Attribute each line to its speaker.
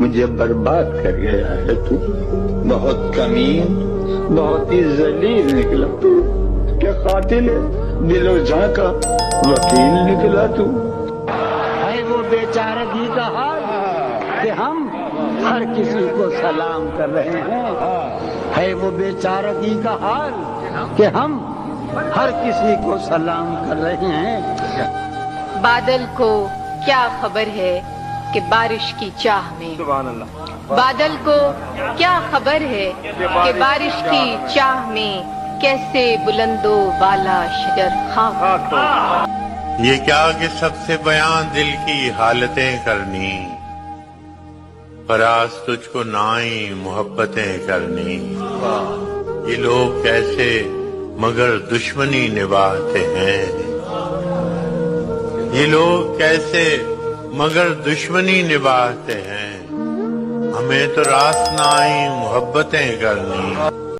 Speaker 1: مجھے برباد کر گیا ہے تو، بہت کمین، بہت ہی ذلیل نکلا تو، کیا قاتل ہے دل و جاں کا وکیل نکلا تو۔ ہے وہ بیچارگی کا حال کہ ہم ہر کسی کو سلام کر رہے ہیں، ہے وہ بیچارگی کا حال کہ ہم ہر کسی کو سلام کر رہے ہیں۔
Speaker 2: بادل کو کیا خبر ہے کہ بارش کی چاہ میں، بادل کو کیا خبر ہے کہ بارش کی چاہ میں کیسے بلند و بالا شجر خاک ہو۔
Speaker 3: یہ کیا کہ سب سے بیان دل کی حالتیں کرنی، فراز تجھ کو نائیں محبتیں کرنی۔ یہ لوگ کیسے مگر دشمنی نبھاتے ہیں، یہ لوگ کیسے مگر دشمنی نبھاتے ہیں، ہمیں تو راس نہ آئی محبتیں کرنی۔